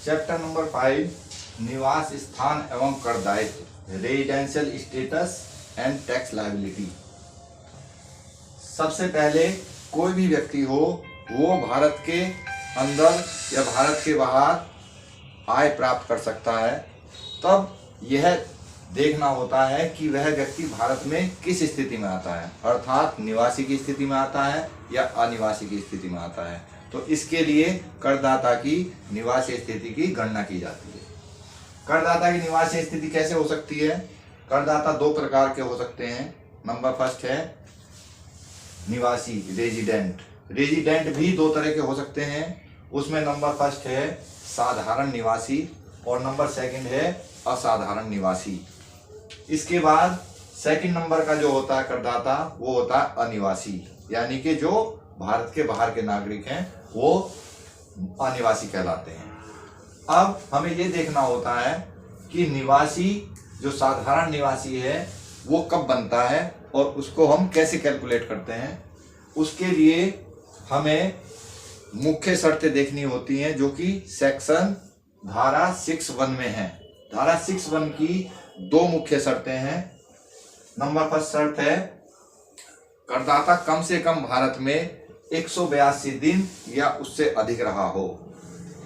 Chapter number 5 निवास स्थान एवं कर दायित्व, residential status and tax liability. सबसे पहले कोई भी व्यक्ति हो वो भारत के अंदर या भारत के बाहर आय प्राप्त कर सकता है। तब यह देखना होता है कि वह व्यक्ति भारत में किस स्थिति में आता है, अर्थात निवासी की स्थिति में आता है या अनिवासी की स्थिति में आता है। तो इसके लिए करदाता की निवासी स्थिति की गणना की जाती है। करदाता की निवासी स्थिति कैसे हो सकती है? करदाता दो प्रकार के हो सकते हैं। नंबर फर्स्ट है निवासी, रेजिडेंट। रेजिडेंट भी दो तरह के हो सकते हैं। उसमें नंबर फर्स्ट है साधारण निवासी और नंबर सेकंड है असाधारण निवासी। इसके बाद सेकंड नंबर का जो होता है करदाता वो होता है अनिवासी, यानी कि जो भारत के बाहर के नागरिक हैं वो अनिवासी कहलाते हैं। अब हमें ये देखना होता है कि निवासी जो साधारण निवासी है वो कब बनता है और उसको हम कैसे कैलकुलेट करते हैं। उसके लिए हमें मुख्य शर्तें देखनी होती हैं जो कि सेक्शन धारा 6(1) में है। धारा 6(1) की दो मुख्य शर्तें हैं। नंबर फर्स्ट शर्त है करदाता कम से कम भारत में 182 दिन या उससे अधिक रहा हो।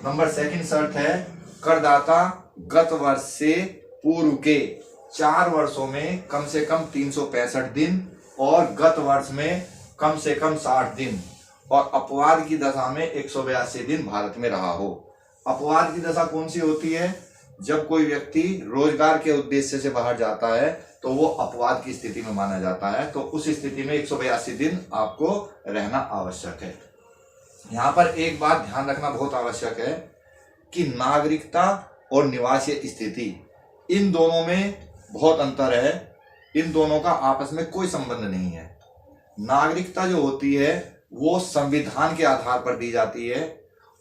नंबर सेकंड शर्त है करदाता गत वर्ष से पूर्व के 4 वर्षों में कम से कम 365 दिन और गत वर्ष में कम से कम 60 दिन और अपवाद की दशा में 182 दिन भारत में रहा हो। अपवाद की दशा कौन सी होती है? जब कोई व्यक्ति रोजगार के उद्देश्य से बाहर जाता है तो वो अपवाद की स्थिति में माना जाता है। तो उस स्थिति में 182 दिन आपको रहना आवश्यक है। यहाँ पर एक बात ध्यान रखना बहुत आवश्यक है कि नागरिकता और निवासीय स्थिति इन दोनों में बहुत अंतर है। इन दोनों का आपस में कोई संबंध नहीं है। नागरिकता जो होती है वो संविधान के आधार पर दी जाती है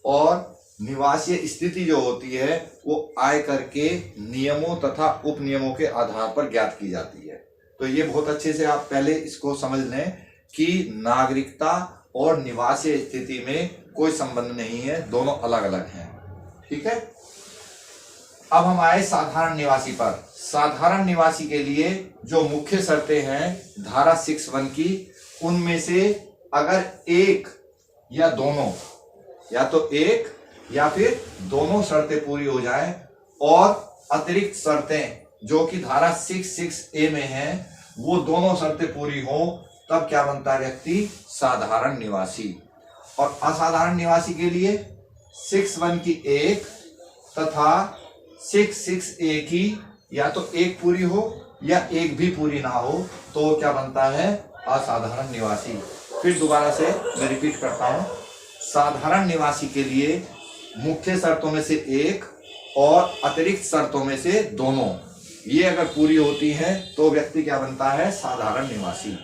और निवासीय स्थिति जो होती है वो आयकर के नियमों तथा उप नियमों के आधार पर ज्ञात की जाती है। तो ये बहुत अच्छे से आप पहले इसको समझ लें कि नागरिकता और निवासीय स्थिति में कोई संबंध नहीं है, दोनों अलग अलग हैं। ठीक है। अब हम आए साधारण निवासी पर। साधारण निवासी के लिए जो मुख्य शर्तें हैं धारा 6(1) की, उनमें से अगर एक या दोनों, या तो एक या फिर दोनों शर्तें पूरी हो जाएं और अतिरिक्त शर्तें जो कि धारा 6(6)A में हैं वो दोनों शर्तें पूरी हो, तब क्या बनता है व्यक्ति? साधारण निवासी। और असाधारण निवासी के लिए 6(1) की एक तथा 6(6)A की या तो एक पूरी हो या एक भी पूरी ना हो तो क्या बनता है? असाधारण निवासी। फिर दोबारा से मैं रिपीट करता हूं। साधारण निवासी के लिए मुख्य शर्तों में से एक और अतिरिक्त शर्तों में से दोनों, ये अगर पूरी होती हैं तो व्यक्ति क्या बनता है? साधारण निवासी।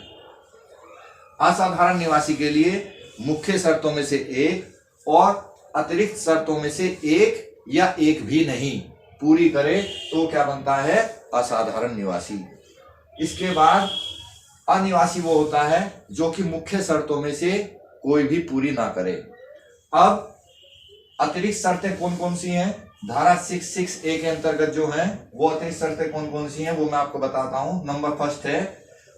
असाधारण निवासी के लिए मुख्य शर्तों में से एक और अतिरिक्त शर्तों में से एक या एक भी नहीं पूरी करे तो क्या बनता है? असाधारण निवासी। इसके बाद अनिवासी वो होता है जो कि मुख्य शर्तों में से कोई भी पूरी ना करे। अब अतिरिक्त शर्तें कौन कौन सी हैं? धारा 6(6)A के अंतर्गत जो हैं वो अतिरिक्त शर्तें कौन कौन सी हैं वो मैं आपको बताता हूं। नंबर फर्स्ट है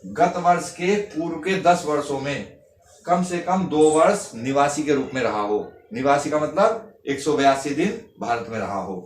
गत वर्ष के पूर्व के 10 वर्षों में कम से कम 2 वर्ष निवासी के रूप में रहा हो। निवासी का मतलब 182 दिन भारत में रहा हो।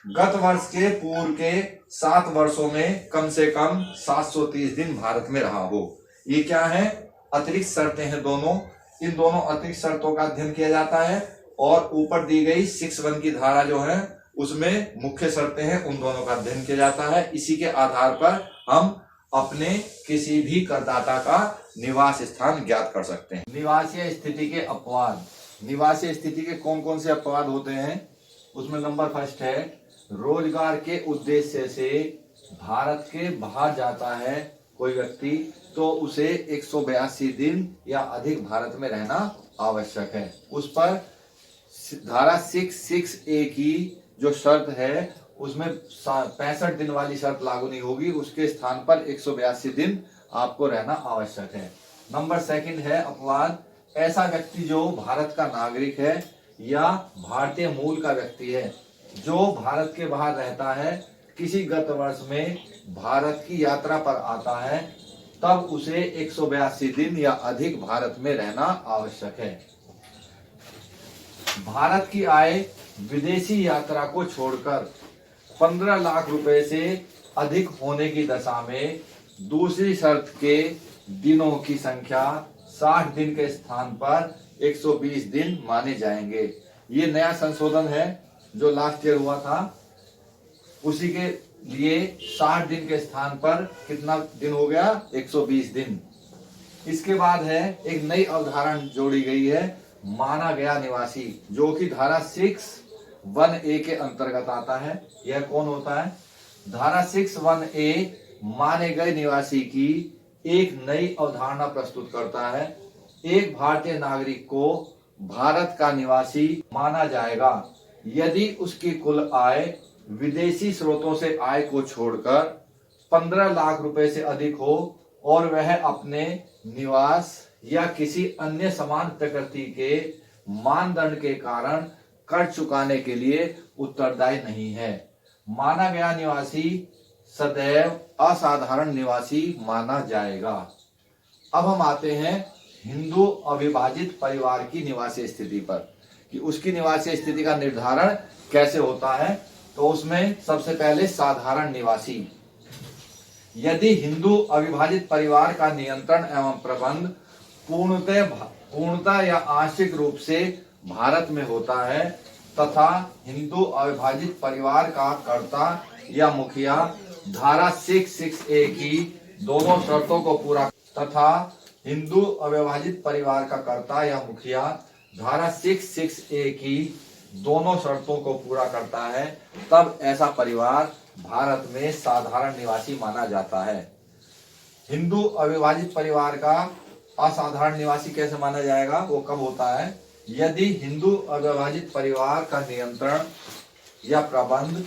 गत वर्ष के पूर्व के 7 वर्षों में कम से कम 730 दिन भारत में रहा हो। ये क्या है? अतिरिक्त शर्तें हैं दोनों। इन दोनों अतिरिक्त शर्तों का अध्ययन किया जाता है और ऊपर दी गई 6(1) की धारा जो है उसमें मुख्य शर्तें हैं, उन दोनों का अध्ययन किया जाता है। इसी के आधार पर हम अपने किसी भी करदाता का निवास स्थान ज्ञात कर सकते हैं। निवासीय स्थिति के अपवाद। निवासीय स्थिति के कौन कौन से अपवाद होते हैं? उसमें नंबर फर्स्ट है रोजगार के उद्देश्य से भारत के बाहर जाता है कोई व्यक्ति तो उसे 182 दिन या अधिक भारत में रहना आवश्यक है। उस पर धारा 6(6)A की जो शर्त है उसमें 65 दिन वाली शर्त लागू नहीं होगी, उसके स्थान पर 182 दिन आपको रहना आवश्यक है। नंबर सेकंड है अपवाद ऐसा व्यक्ति जो भारत का नागरिक है या भारतीय मूल का व्यक्ति है जो भारत के बाहर रहता है, किसी गत वर्ष में भारत की यात्रा पर आता है, तब उसे 182 दिन या अधिक भारत में रहना आवश्यक है। भारत की आय विदेशी यात्रा को छोड़कर 15 लाख रुपए से अधिक होने की दशा में दूसरी शर्त के दिनों की संख्या 60 दिन के स्थान पर 120 दिन माने जाएंगे। ये नया संशोधन है जो लास्ट ईयर हुआ था, उसी के लिए 60 दिन के स्थान पर कितना दिन हो गया, 120 दिन। इसके बाद है एक नई अवधारणा जोड़ी गई है, माना गया निवासी, जो कि धारा 6(1)(a) के अंतर्गत आता है। यह कौन होता है? धारा 6(1)(a) माने गए निवासी की एक नई अवधारणा प्रस्तुत करता है। एक भारतीय नागरिक को भारत का निवासी माना जाएगा यदि उसकी कुल आय विदेशी स्रोतों से आय को छोड़कर 15 लाख रुपए से अधिक हो और वह अपने निवास या किसी अन्य समान प्रकृति के मानदंड के कारण कर चुकाने के लिए उत्तरदायी नहीं है। माना गया निवासी सदैव असाधारण निवासी माना जाएगा। अब हम आते हैं हिंदू अविभाजित परिवार की निवासी स्थिति पर, कि उसकी निवासी स्थिति का निर्धारण कैसे होता है। तो उसमें सबसे पहले साधारण निवासी, यदि हिंदू अविभाजित परिवार का नियंत्रण एवं प्रबंध पूर्णतः या आंशिक रूप से भारत में होता है तथा हिंदू अविभाजित परिवार का कर्ता या मुखिया धारा 6(6)(a) की दोनों शर्तों को पूरा तथा हिंदू अविभाजित परिवार का कर्ता या मुखिया धारा 6(6)(a) की दोनों शर्तों को पूरा करता है, तब ऐसा परिवार भारत में साधारण निवासी माना जाता है। हिंदू अविभाजित परिवार का असाधारण निवासी कैसे माना जाएगा, वो कब होता है? यदि हिंदू अविभाजित परिवार का नियंत्रण या प्रबंध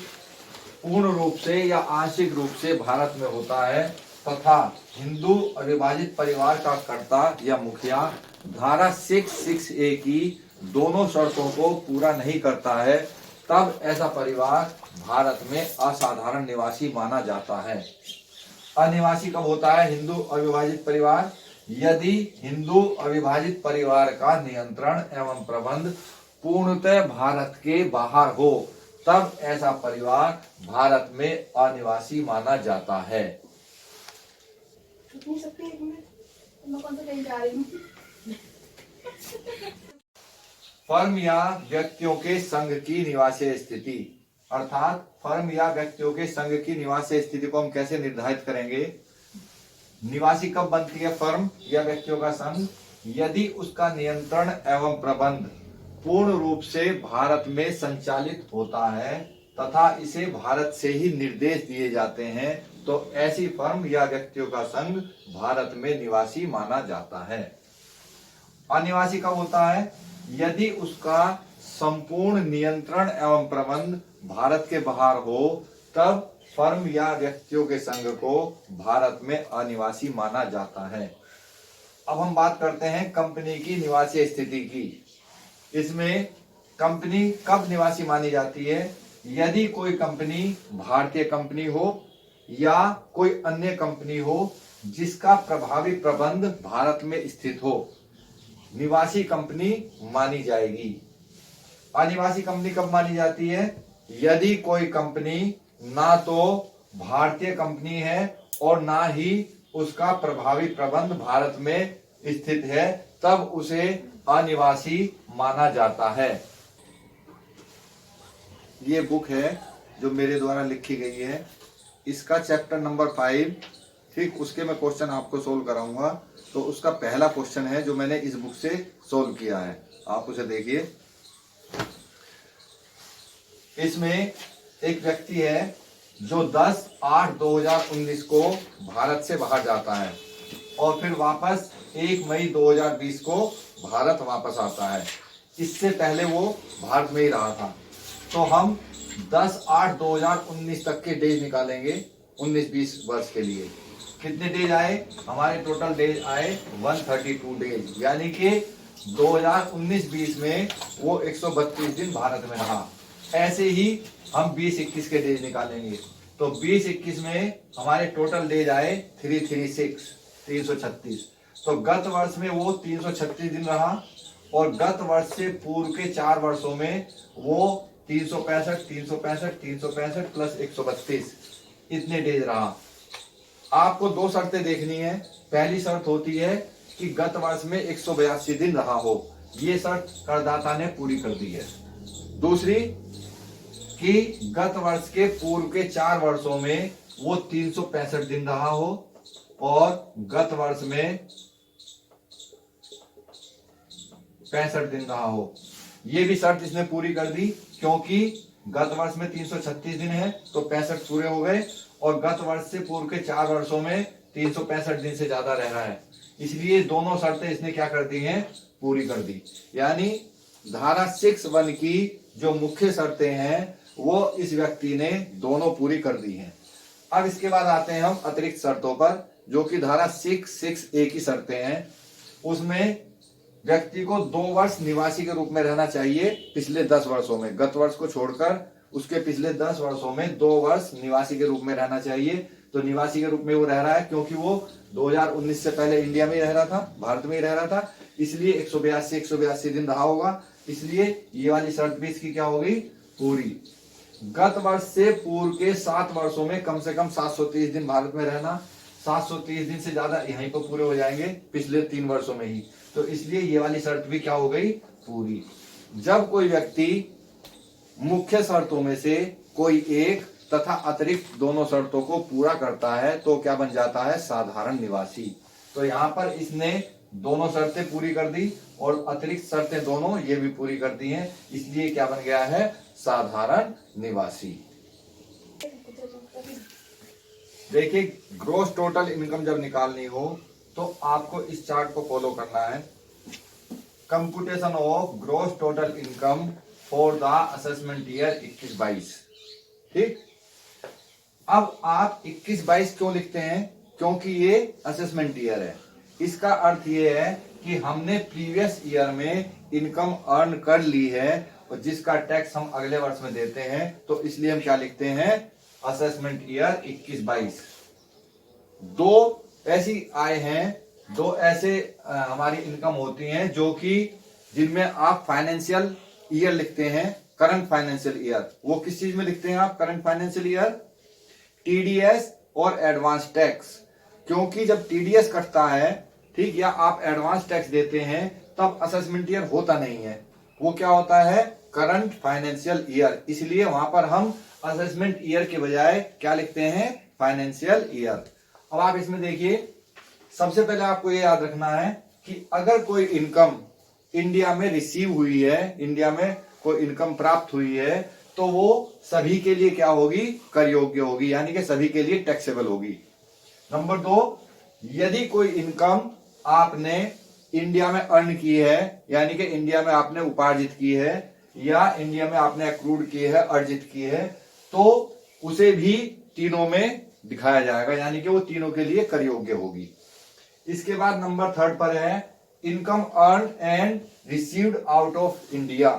पूर्ण रूप से या आंशिक रूप से भारत में होता है तथा हिंदू अविभाजित परिवार का कर्ता या मुखिया धारा 6(6)(a) की दोनों शर्तों को पूरा नहीं करता है, तब ऐसा परिवार भारत में असाधारण निवासी माना जाता है। अनिवासी कब होता है हिंदू अविभाजित परिवार? यदि हिंदू अविभाजित परिवार का नियंत्रण एवं प्रबंध पूर्णतः भारत के बाहर हो, तब ऐसा परिवार भारत में अनिवासी माना जाता है। फर्म या व्यक्तियों के संघ की निवासी स्थिति, अर्थात फर्म या व्यक्तियों के संघ की निवासी स्थिति को हम कैसे निर्धारित करेंगे? निवासी कब बनती है फर्म या व्यक्तियों का संघ? यदि उसका नियंत्रण एवं प्रबंध पूर्ण रूप से भारत में संचालित होता है तथा इसे भारत से ही निर्देश दिए जाते हैं, तो ऐसी फर्म या व्यक्तियों का संघ भारत में निवासी माना जाता है। अनिवासी कब होता है? यदि उसका संपूर्ण नियंत्रण एवं प्रबंध भारत के बाहर हो, तब फर्म या व्यक्तियों के संघ को भारत में अनिवासी माना जाता है। अब हम बात करते हैं कंपनी की निवासी स्थिति की। इसमें कंपनी कब निवासी मानी जाती है? यदि कोई कंपनी भारतीय कंपनी हो या कोई अन्य कंपनी हो जिसका प्रभावी प्रबंध भारत में स्थित हो, निवासी कंपनी मानी जाएगी। अनिवासी कंपनी कब मानी जाती है? यदि कोई कंपनी ना तो भारतीय कंपनी है और ना ही उसका प्रभावी प्रबंध भारत में स्थित है, तब उसे अनिवासी माना जाता है। ये बुक है जो मेरे द्वारा लिखी गई है, इसका चैप्टर नंबर 5, ठीक उसके मैं क्वेश्चन आपको सोल्व कराऊंगा। तो उसका पहला क्वेश्चन है जो मैंने इस बुक से सोल्व किया है, आप उसे देखिए। इसमें एक व्यक्ति है जो 10/8/2019 को भारत से बाहर जाता है और फिर वापस 1 मई 2020 को भारत वापस आता है। इससे पहले वो भारत में ही रहा था। तो हम 10/8/2019 तक के डेज निकालेंगे 19-20 वर्ष के लिए। कितने डेज आए? हमारे टोटल डेज आए 132 डेज, यानी कि 2019-20 में वो 132 दिन भारत में रहा। ऐसे ही हम 20-21 के डेज निकालेंगे। तो 20-21 में हमारे टोटल डेज आए 336। तो गत वर्ष में वो 336 दिन रहा और गत वर्ष से पूर्व के 4 वर्षों में वो 365 प्लस 132 इतने डेज रहा। आपको 2 शर्तें देखनी है। पहली शर्त होती है कि गत वर्ष में 182 दिन रहा हो, ये शर्त करदाता ने पूरी कर दी है। दूसरी कि गत वर्ष के पूर्व के 4 वर्षों में वो 365 दिन रहा हो और गत वर्ष में 65 दिन रहा हो, ये भी शर्त इसने पूरी कर दी, क्योंकि गत वर्ष में 336 दिन है तो 65 पूरे हो गए और गत वर्ष से पूर्व के 4 वर्षों में 365 दिन से ज्यादा रह रहा है, इसलिए दोनों शर्तें इसने क्या कर दी हैं, पूरी कर दी। यानी धारा 6(1) की जो मुख्य शर्तें हैं वो इस व्यक्ति ने दोनों पूरी कर दी हैं। अब इसके बाद आते हैं हम अतिरिक्त शर्तों पर, जो कि धारा 6(6)(a) की शर्तें हैं। उसमें व्यक्ति को 2 वर्ष निवासी के रूप में रहना चाहिए पिछले 10 वर्षों में, गत वर्ष को छोड़कर उसके पिछले 10 वर्षों में 2 वर्ष निवासी के रूप में रहना चाहिए। तो निवासी के रूप में वो रह रहा है क्योंकि वो 2019 से पहले इंडिया में ही रह रहा था, भारत में ही रह रहा था, इसलिए 182 दिन रहा होगा, इसलिए ये वाली शर्त भी इसकी क्या होगी, पूरी। गत वर्ष से पूर्व के 7 वर्षों में कम से कम 730 दिन भारत में रहना, 730 दिन से ज्यादा यहीं पर पूरे हो जाएंगे पिछले 3 वर्षों में ही, तो इसलिए ये वाली शर्त भी क्या हो गई, पूरी। जब कोई व्यक्ति मुख्य शर्तों में से कोई एक तथा अतिरिक्त दोनों शर्तों को पूरा करता है तो क्या बन जाता है, साधारण निवासी। तो यहाँ पर इसने दोनों शर्तें पूरी कर दी और अतिरिक्त शर्तें दोनों ये भी पूरी कर दी हैं, इसलिए क्या बन गया है, साधारण निवासी। देखिए, ग्रॉस टोटल इनकम जब निकालनी हो तो आपको इस चार्ट को फॉलो करना है। Computation of gross total income for the assessment year 21-22। ठीक, अब आप 21-22 क्यों लिखते हैं, क्योंकि ये असेसमेंट ईयर है। इसका अर्थ ये है कि हमने प्रीवियस ईयर में इनकम अर्न कर ली है और जिसका टैक्स हम अगले वर्ष में देते हैं, तो इसलिए हम क्या लिखते हैं, असेसमेंट ईयर 21-22। 2 ऐसी आय हैं, 2 ऐसे हमारी इनकम होती हैं जो कि जिनमें आप फाइनेंशियल ईयर लिखते हैं, करंट फाइनेंशियल ईयर। वो किस चीज में लिखते हैं आप करंट फाइनेंशियल ईयर, टीडीएस और एडवांस टैक्स। क्योंकि जब टीडीएस कटता है, ठीक, या आप एडवांस टैक्स देते हैं, तब असेसमेंट ईयर होता नहीं है, वो क्या होता है, करंट फाइनेंशियल ईयर। इसलिए वहां पर हम असेसमेंट ईयर के बजाय क्या लिखते हैं, फाइनेंशियल ईयर। अब आप इसमें देखिए, सबसे पहले आपको ये याद रखना है कि अगर कोई इनकम इंडिया में रिसीव हुई है, इंडिया में कोई इनकम प्राप्त हुई है, तो वो सभी के लिए क्या होगी, कर योग्य होगी, यानी कि सभी के लिए टैक्सेबल होगी। नंबर 2, यदि कोई इनकम आपने इंडिया में अर्न की है, यानी कि इंडिया में आपने उपार्जित की है या इंडिया में आपने अक्रूड की है, अर्जित की है, तो उसे भी तीनों में दिखाया जाएगा, यानी कि वो तीनों के लिए कर योग्य होगी। इसके बाद नंबर 3 पर है income earn and received out of India.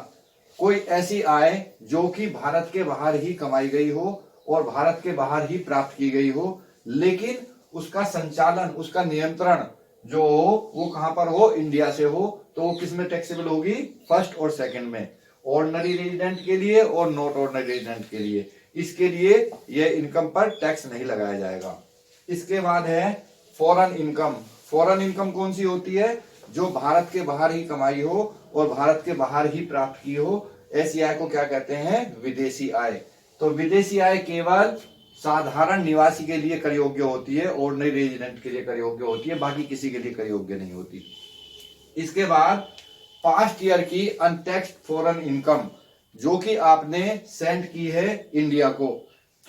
कोई ऐसी आय जो कि भारत के बाहर ही कमाई गई हो और भारत के बाहर ही प्राप्त की गई हो, लेकिन उसका संचालन, उसका नियंत्रण जो हो वो कहां पर हो, इंडिया से हो, तो वो किस में टैक्सेबल होगी, फर्स्ट और सेकंड में, ऑर्डिनरी रेजिडेंट के लिए और नॉट ऑर्डिनरी रेजिडेंट के लिए। इसके लिए यह इनकम पर टैक्स नहीं लगाया जाएगा। इसके बाद है फॉरेन इनकम। फॉरेन इनकम कौन सी होती है, जो भारत के बाहर ही कमाई हो और भारत के बाहर ही प्राप्त की हो, ऐसी आय को क्या कहते हैं, विदेशी आय। तो विदेशी आय केवल साधारण निवासी के लिए कर योग्य होती है, ऑर्डिनरी रेजिडेंट के लिए कर योग्य होती है, बाकी किसी के लिए कर योग्य नहीं होती। इसके बाद पास्ट ईयर की अनटैक्स्ड फॉरेन इनकम, जो कि आपने सेंड की है इंडिया को,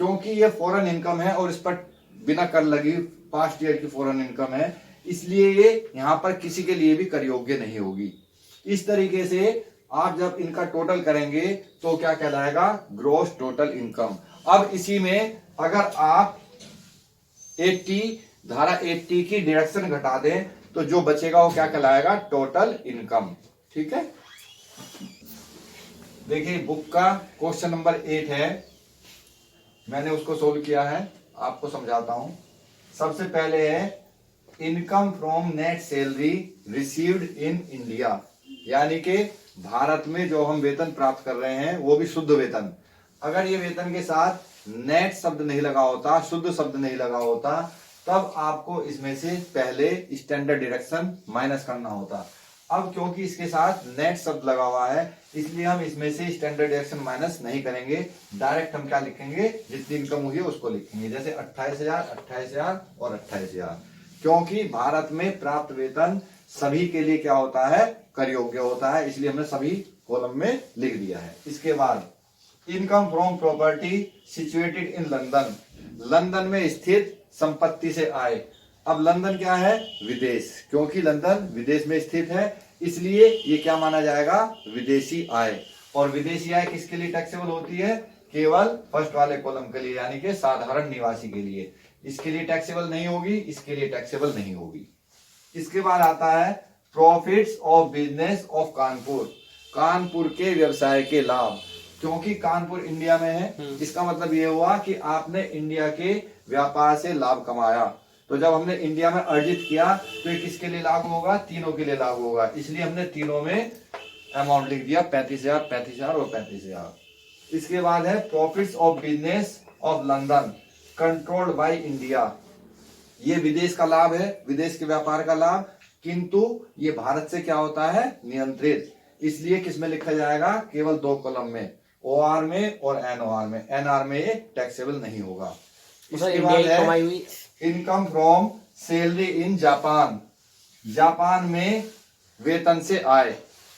क्योंकि ये फॉरेन इनकम है और इस पर बिना कर लगी पास्ट ईयर की फॉरेन इनकम है, इसलिए ये यहां पर किसी के लिए भी कर योग्य नहीं होगी। इस तरीके से आप जब इनका टोटल करेंगे तो क्या कहलाएगा, ग्रॉस टोटल इनकम। अब इसी में अगर आप 80 धारा 80 की डिडक्शन घटा दें तो जो बचेगा वो क्या कहलाएगा, टोटल इनकम। ठीक है, देखिए बुक का क्वेश्चन नंबर 8 है, मैंने उसको सोल्व किया है, आपको समझाता हूं। सबसे पहले है income from net salary received in India, यानी कि भारत में जो हम वेतन प्राप्त कर रहे हैं वो भी शुद्ध वेतन। अगर ये वेतन के साथ नेट शब्द नहीं लगा होता, शुद्ध शब्द नहीं लगा होता, तब आपको इसमें से पहले स्टैंडर्ड डिडक्शन माइनस करना होता। अब क्योंकि इसके साथ नेट शब्द लगा हुआ है, इसलिए हम इसमें से स्टैंडर्ड डिडक्शन माइनस नहीं करेंगे। डायरेक्ट हम क्या लिखेंगे, जितनी इनकम हुई है उसको लिखेंगे, जैसे 28,000, 28,000 और 28,000। क्योंकि भारत में प्राप्त वेतन सभी के लिए क्या होता है, कर योग्य होता है, इसलिए हमने सभी कॉलम में लिख दिया है। इसके बाद income from property situated in London, London में स्थित संपत्ति से आय। अब लंदन क्या है, विदेश, क्योंकि लंदन विदेश में स्थित है, इसलिए ये क्या माना जाएगा, विदेशी आय। और विदेशी आय किसके लिए टैक्सेबल होती है, केवल फर्स्ट वाले कॉलम के लिए, यानी कि साधारण निवासी के लिए। इसके लिए टैक्सेबल नहीं होगी, इसके लिए टैक्सेबल नहीं होगी। इसके बाद आता है profits of business of Kanpur, Kanpur के व्यवसाय के लाभ। क्योंकि कानपुर इंडिया में है, इसका मतलब ये हुआ कि आपने इंडिया के व्यापार से लाभ कमाया। तो जब हमने इंडिया में अर्जित किया तो ये किसके लिए लागू होगा, तीनों के लिए लागू होगा, इसलिए हमने तीनों में अमाउंट लिख दिया, 35,000, 35,000 और 35,000। इसके बाद है profits of business of London controlled by India, ये विदेश का लाभ है, विदेश के व्यापार का लाभ, किंतु ये भारत से क्या होता है, नियंत्रित, इसलिए किसमें लिखा जाएगा, केवल दो कॉलम में, ओआर में और एनओआर में। एनआर में ये टैक्सेबल नहीं होगा। इसके बाद है income from salary in Japan, Japan में वेतन से आय।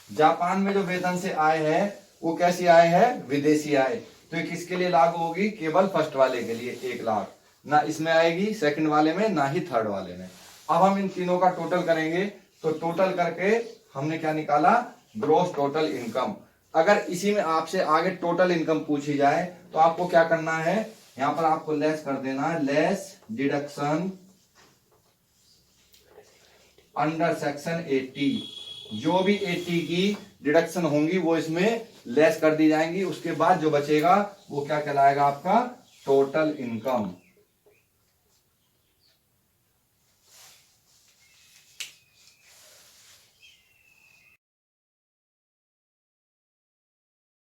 जापान में जो वेतन से आय है वो कैसी आय है, विदेशी आय। तो ये किसके लिए लागू होगी, केवल फर्स्ट वाले के लिए 1 लाख, ना इसमें आएगी सेकंड वाले में, ना ही थर्ड वाले में। अब हम इन तीनों का टोटल करेंगे, तो टोटल करके हमने क्या निकाला, ग्रॉस टोटल इनकम। अगर इसी में आपसे आगे टोटल इनकम पूछी जाए तो आपको क्या करना है, यहां पर आपको लेस कर देना है, लेस डिडक्शन अंडर सेक्शन 80। जो भी 80 की डिडक्शन होंगी वो इसमें लेस कर दी जाएंगी, उसके बाद जो बचेगा वो क्या कहलाएगा, आपका टोटल इनकम।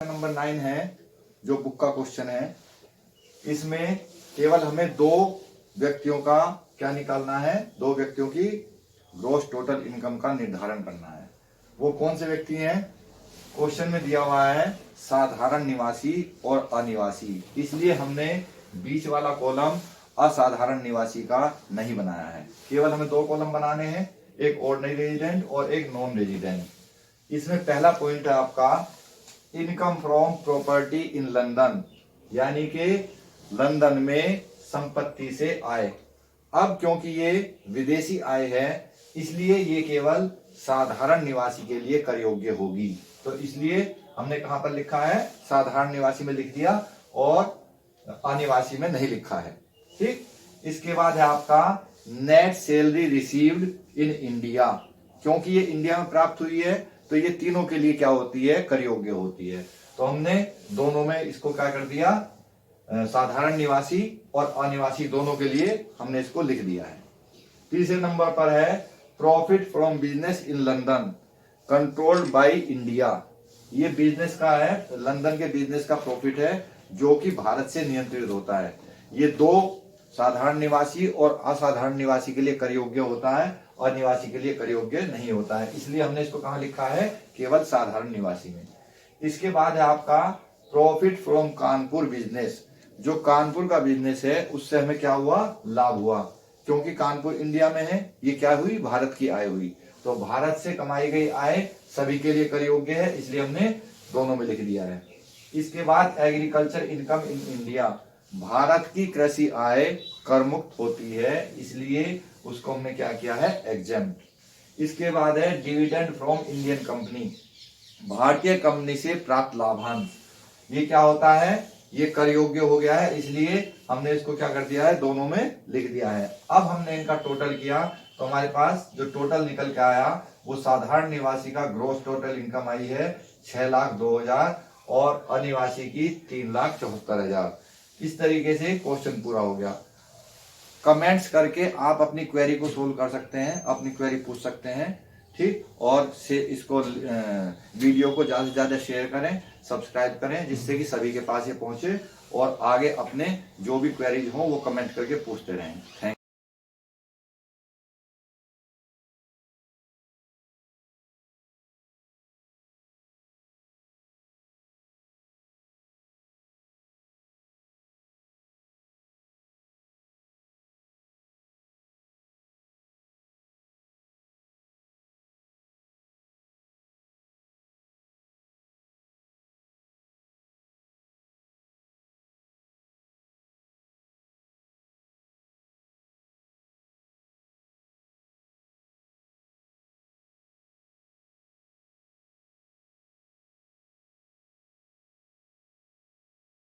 नंबर 9 है जो बुक का क्वेश्चन है, इसमें केवल हमें 2 व्यक्तियों का क्या निकालना है, 2 व्यक्तियों की ग्रॉस टोटल इनकम का निर्धारण करना है। वो कौन से व्यक्ति हैं, क्वेश्चन में दिया हुआ है साधारण निवासी और अनिवासी, इसलिए हमने बीच वाला कॉलम असाधारण निवासी का नहीं बनाया है। केवल हमें 2 कॉलम बनाने हैं, एक ऑर्डिनरी रेजिडेंट और एक नॉन रेजिडेंट। इसमें पहला पॉइंट है आपका income from property in London, यानी कि लंदन में संपत्ति से आय। अब क्योंकि ये विदेशी आय है, इसलिए ये केवल साधारण निवासी के लिए कर योग्य होगी, तो इसलिए हमने कहां पर लिखा है, साधारण निवासी में लिख दिया और अनिवासी में नहीं लिखा है। ठीक, इसके बाद है आपका net salary received in India, क्योंकि ये इंडिया में प्राप्त हुई है तो ये तीनों के लिए क्या होती है, कर योग्य होती है। तो हमने दोनों में इसको क्या कर दिया, साधारण निवासी और अनिवासी दोनों के लिए हमने इसको लिख दिया है। तीसरे नंबर पर है profit from business in London controlled by India, ये बिजनेस का है, लंदन के बिजनेस का प्रॉफिट है जो कि भारत से नियंत्रित होता है। ये 2 साधारण निवासी और असाधारण निवासी के लिए कर योग्य होता है, अनिवासी के लिए कर योग्य नहीं होता है, इसलिए हमने इसको कहां लिखा है, केवल साधारण निवासी में। इसके बाद है आपका प्रॉफिट फ्रॉम कानपुर बिजनेस, जो कानपुर का बिजनेस है उससे हमें क्या हुआ, लाभ हुआ, क्योंकि कानपुर इंडिया में है, ये क्या हुई, भारत की आय हुई। तो भारत से कमाई गई आय सभी के लिए कर योग्य है, इसलिए हमने दोनों में लिख दिया है। इसके बाद agriculture income in India, Bharat की कृषि आय कर मुक्त होती है, इसलिए उसको हमने क्या किया है, एग्जेम्प्ट। इसके बाद है डिविडेंड फ्रॉम इंडियन कंपनी, भारतीय कंपनी से प्राप्त लाभांश, ये क्या होता है, ये कर योग्य हो गया है, इसलिए हमने इसको क्या कर दिया है, दोनों में लिख दिया है। अब हमने इनका टोटल किया तो हमारे पास जो टोटल निकल के आया वो साधारण निवासी का ग्रॉस टोटल इनकम आई है 6,02,000 और अनिवासी की 3,74,000। इस तरीके से क्वेश्चन पूरा हो गया। कमेंट्स करके आप अपनी क्वेरी को सोल्व कर सकते हैं, अपनी क्वेरी पूछ सकते हैं, ठीक। और से इसको वीडियो को ज़्यादा से ज़्यादा शेयर करें, सब्सक्राइब करें, जिससे कि सभी के पास ये पहुंचे और आगे अपने जो भी क्वेरीज हो वो कमेंट करके पूछते रहें। थैंक